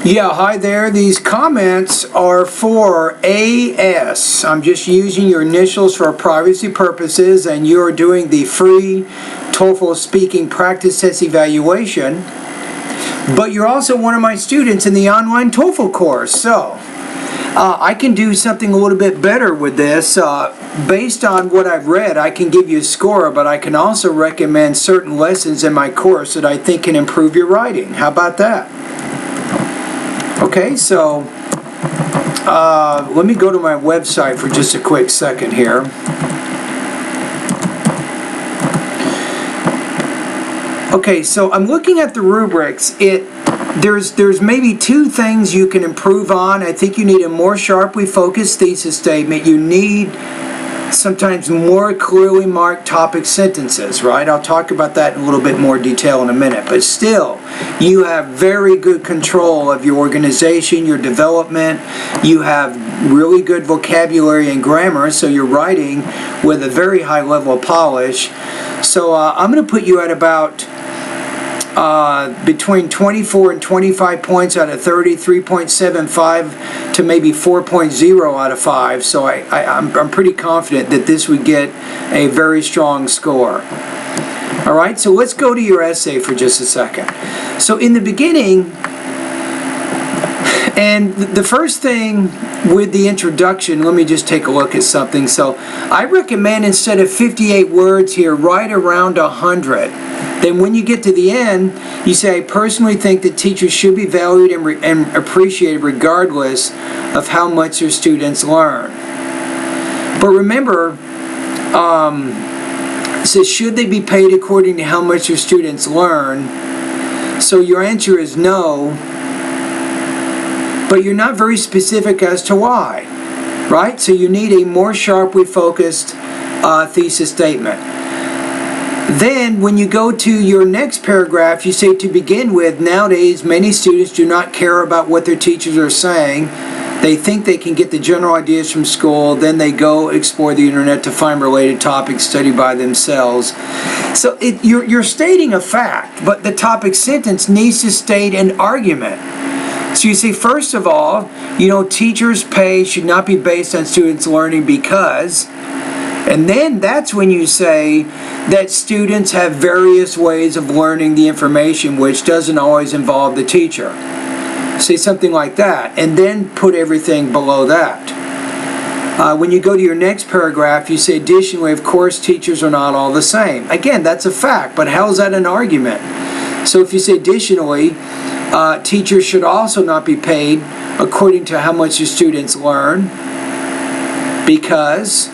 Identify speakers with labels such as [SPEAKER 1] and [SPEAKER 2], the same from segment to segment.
[SPEAKER 1] Yeah, hi there. These comments are for AS. I'm just using your initials for privacy purposes, and you're doing the free TOEFL speaking practice test evaluation. But you're also one of my students in the online TOEFL course, so I can do something a little bit better with this. Based on what I've read, I can give you a score, but I can also recommend certain lessons in my course that I think can improve your writing. How about that? Okay, so let me go to my website for just a quick second here. Okay, so I'm looking at the rubrics. There's maybe two things you can improve on. I think you need a more sharply focused thesis statement. You need sometimes more clearly marked topic sentences, right? I'll talk about that in a little bit more detail in a minute. But still, you have very good control of your organization, your development. You have really good vocabulary and grammar, so you're writing with a very high level of polish. So I'm going to put you at about between 24 and 25 points out of 30, 3.75 to maybe 4.0 out of 5. So I'm pretty confident that this would get a very strong score. All right, so let's go to your essay for just a second. So in the beginning, and the first thing with the introduction, let me just take a look at something. So I recommend instead of 58 words here, write around 100. Then when you get to the end, you say, I personally think that teachers should be valued and appreciated regardless of how much their students learn. But remember, it says, should they be paid according to how much their students learn? So your answer is no, but you're not very specific as to why, right? So you need a more sharply focused thesis statement. Then, when you go to your next paragraph, you say, to begin with, nowadays, many students do not care about what their teachers are saying. They think they can get the general ideas from school, then they go explore the internet to find related topics, study by themselves. So you're stating a fact, but the topic sentence needs to state an argument. So you say, first of all, teachers' pay should not be based on students' learning because... And then that's when you say that students have various ways of learning the information, which doesn't always involve the teacher. Say something like that, and then put everything below that. When you go to your next paragraph, you say, additionally, of course, teachers are not all the same. Again, that's a fact, but how is that an argument? So if you say, additionally, teachers should also not be paid according to how much your students learn, because...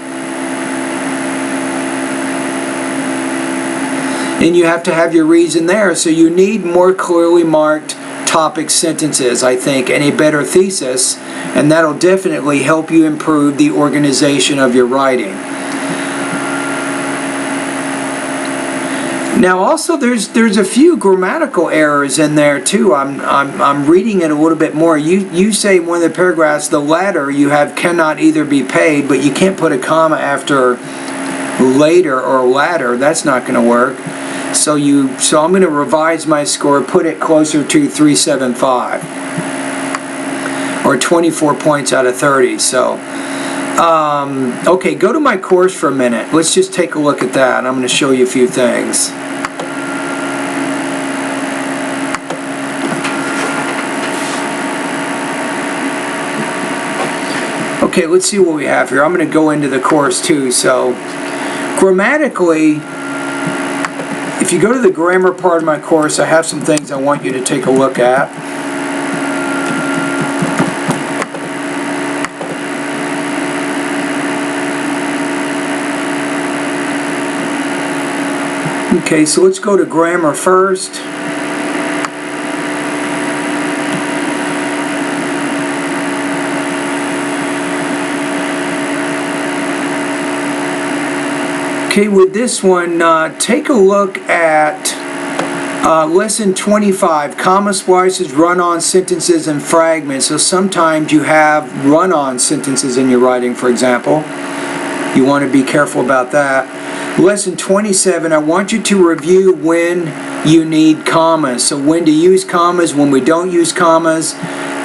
[SPEAKER 1] And you have to have your reason there. So you need more clearly marked topic sentences, I think, and a better thesis, and that'll definitely help you improve the organization of your writing. Now also there's a few grammatical errors in there too. I'm reading it a little bit more. You say in one of the paragraphs, the latter you have cannot either be paid, but you can't put a comma after later or latter. That's not going to work. So I'm going to revise my score, put it closer to 375 or 24 points out of 30. So, okay, go to my course for a minute. Let's just take a look at that. I'm going to show you a few things. Okay, let's see what we have here. I'm going to go into the course too. So, grammatically, if you go to the grammar part of my course, I have some things I want you to take a look at. Okay, so let's go to grammar first. Okay, with this one, take a look at lesson 25, comma splices, run-on sentences, and fragments. So sometimes you have run-on sentences in your writing, for example. You want to be careful about that. Lesson 27, I want you to review when you need commas. So when to use commas, when we don't use commas,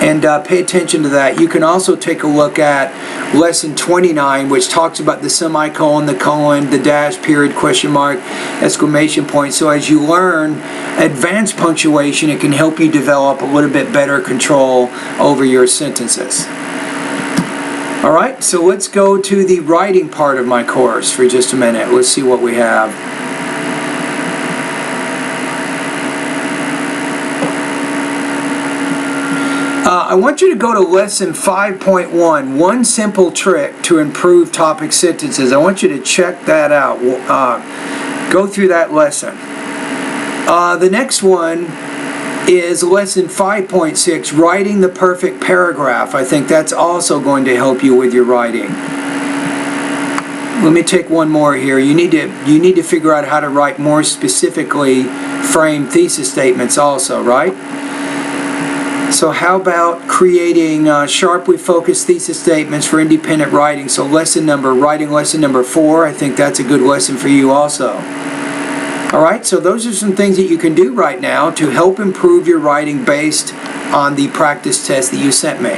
[SPEAKER 1] and pay attention to that. You can also take a look at lesson 29, which talks about the semicolon, the colon, the dash, period, question mark, exclamation point. So as you learn advanced punctuation, it can help you develop a little bit better control over your sentences. All right, so let's go to the writing part of my course for just a minute. Let's see what we have. I want you to go to lesson 5.1, one simple trick to improve topic sentences. I want you to check that out. Go through that lesson. The next one is lesson 5.6, writing the perfect paragraph. I think that's also going to help you with your writing. Let me take one more here. You need to figure out how to write more specifically framed thesis statements also, right? So how about creating sharply focused thesis statements for independent writing? So writing lesson number 4, I think that's a good lesson for you also. All right, so those are some things that you can do right now to help improve your writing based on the practice test that you sent me.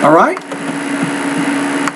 [SPEAKER 1] All right?